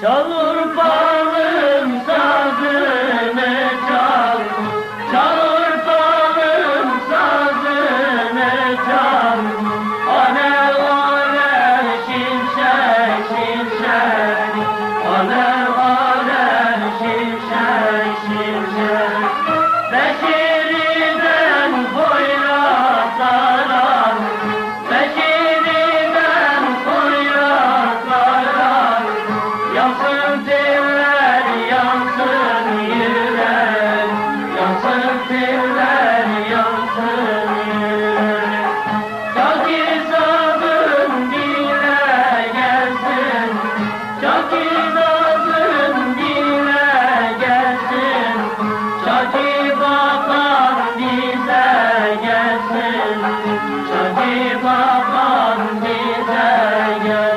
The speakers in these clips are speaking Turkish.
Çal Urfalım sazını çal, çal Urfalım sazını çal. Alev alev şimşek şimşek, alev alev şimşek şimşek. Beşiriden Poyrazlara, Beşiriden Poyrazlara. Yansın tiller, yansın yürek, yansın tiller, yansın yürek. Çaki sazın dile gelsin, çaki sazın dile gelsin. Çaki baban bize gelsin, çaki baban bize gelsin.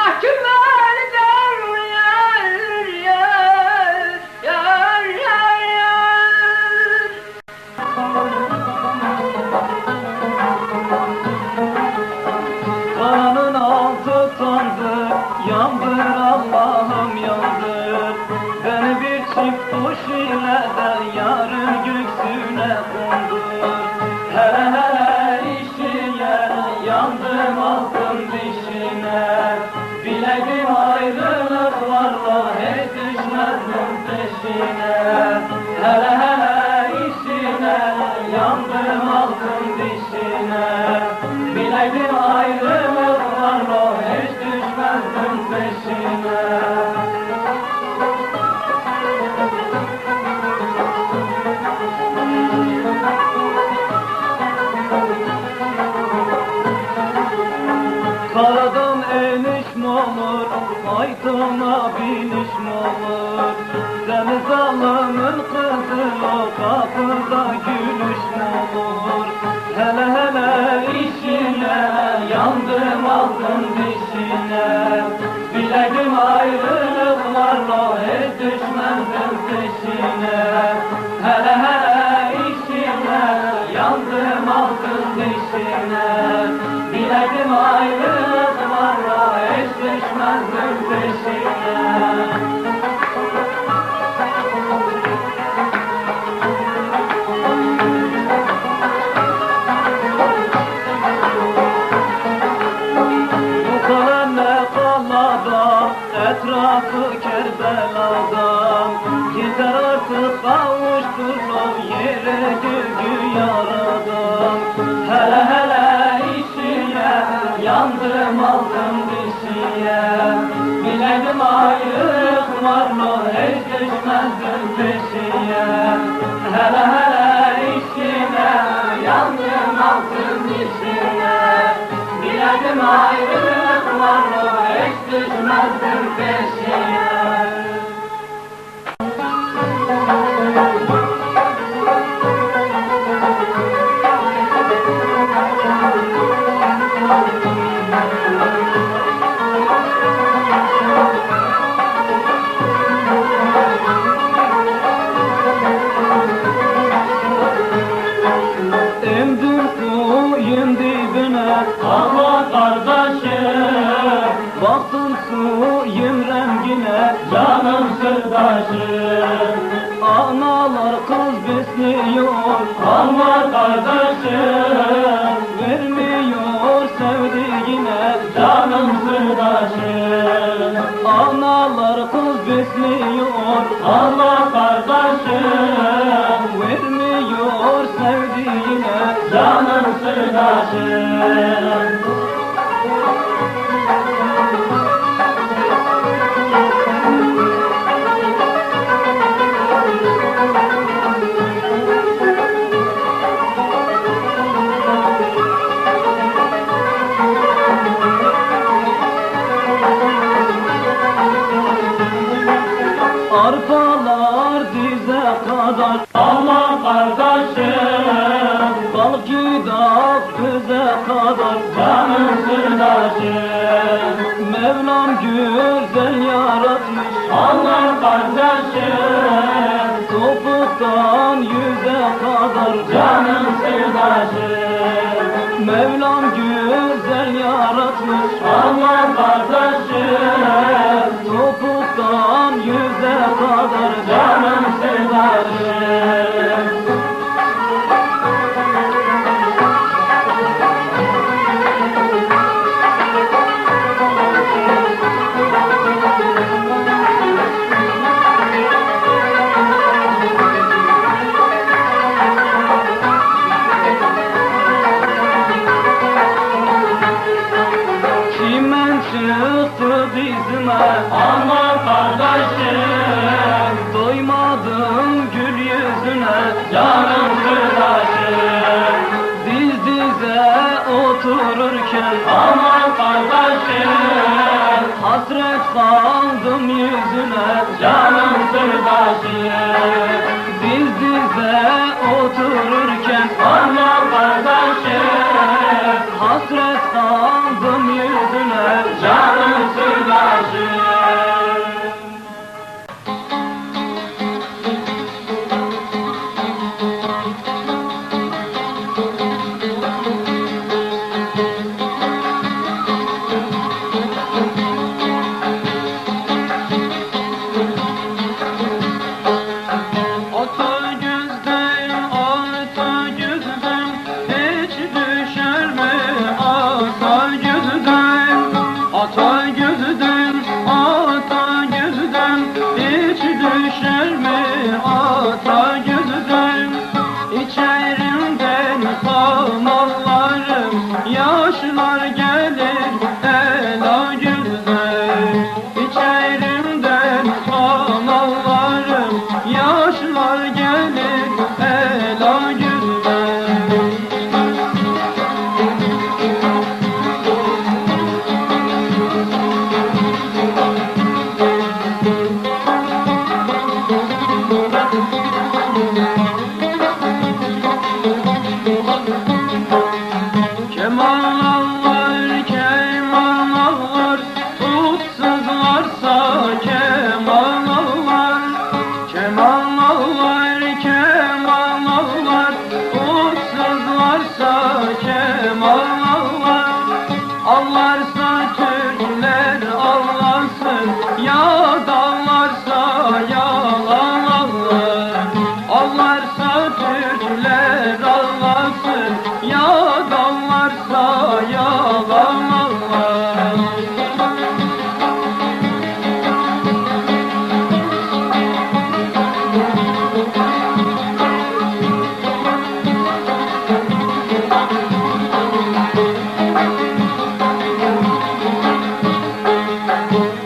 mahkumlar der yar yar yar yar yar. Kanın altı tandır, yandır Allah'ım yandır. Beni bir çift kuş ile de yarın göksüne kondur. Hele hele işine, yandım aldım dişine. Biledim ayrılık varla hiç düşmezdim peşine. Hele hele işine, yandım aldım dişine. Biledim ayrılık varla hiç düşmezdim peşine. Karadan eniş mi olur, faytona biniş mi olur? Seni zalımın kızı o kapıda gülüş mi olur? Hele hele işine, yandım aldım dişine. Biledim ayrılık varla hiç düşmezdim peşine. Hele hele işine, yandım aldım dişine. Biledim ayrılık varla hiç düşmezdim peşine. Bu kadar ne kalada, etrafı Kerbela'dan. Yeter artık kavuşturmak yere göğü yaradan. Hele hele işine, yandım aldım dişiye. Biledim ayrılık varla hiç düşmezdim peşiye. Hele hele işine, yandım aldım dişiye. Biledim ayrılık varla hiç düşmezdim peşiye. Emdim suyun dibine, ama kardeşim. Baktım suyun rengine, canım sırdaşım. Analar kız besliyor, ama kardeşim. Vermiyor sevdiğine, canım sırdaşım. Analar kız besliyor, ama kardeşim. Vermiyor sevdiğine, canım sırdaşım. Arpalar dize kadar, ama kardeşim. Bal gidak göze kadar, canım sırdaşım. Mevlam güzel yaratmış, ama kardeşim. Topuktan yüze kadar, canım sırdaşım. Mevlam güzel yaratmış, ama kardeşim. Topuktan yüze kadar, canım sırdaşım. Çimen çıktı dizime, ama kardeşim. Doymadım gül yüzüne, canım sırdaşım. Diz dize otururken, ama kardeşim. Hasret kaldım yüzüne, canım sırdaşım. Diz dize otururken, ama kardeşim. Hasret kaldım yüzüne, canım sırdaşım.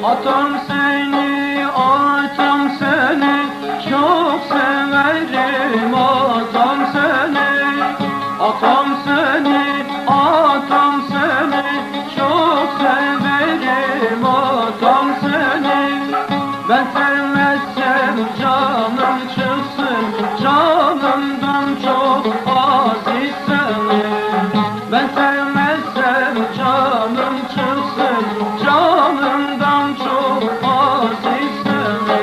Atam seni, atam seni çok severim. Atam seni, atam seni, atam seni çok severim. Atam seni, ben sevmezsem canım çıksın, canımdan çok aziz seni. Ben sevmezsem canım çıksın, canımdan çok aziz seni.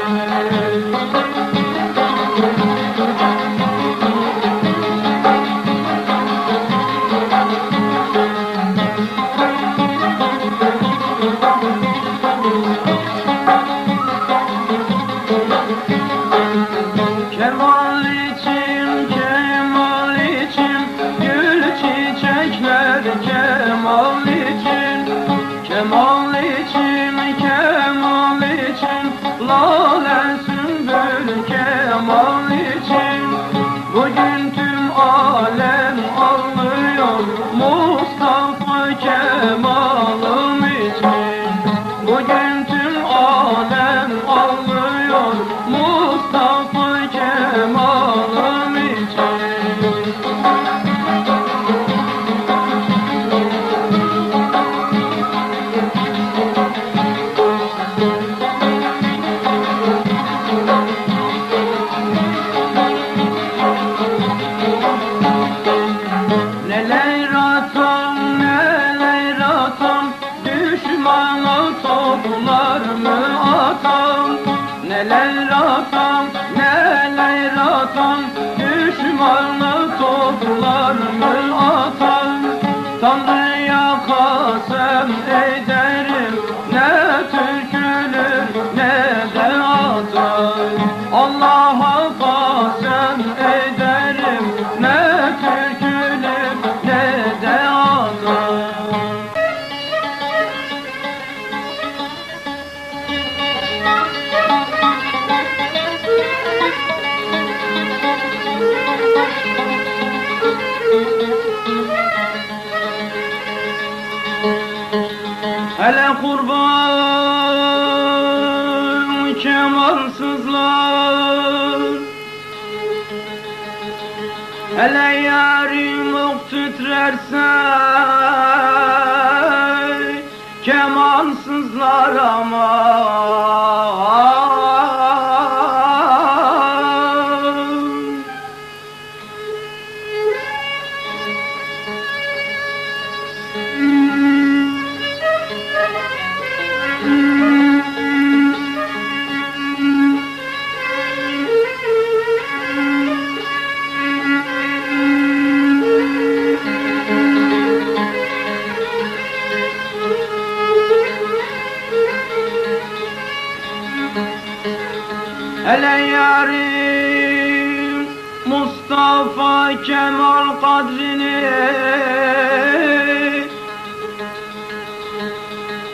Kemal için, kemal için, gül çiçekler kemal için, kemal için, kemal için, lale sümbül kemal için. Bugün tüm alem ağlıyor Mustafa Kemal'ım için. Bugün tüm alem ağlıyor Mustafa Kemal'ım için. Neler atam, neler atam, düşmana toplar mı atam? Neler atam, neler atam, düşmana toplar mı atam? Tanrı'ya kasem ederim, ne türkülür ne de atam. Allah'a kasem ederim, ne türkülür ne de atam. Hele kurban kemalsızlar, hele yarim ok titrerse kemalsızlar aman. Hele yarim Mustafa Kemal kadrini,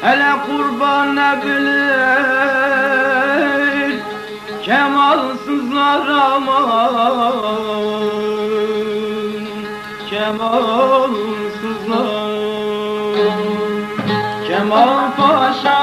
hele kurban ne bilir kemalsızlar aman. Kemalsızlar, Kemal Paşa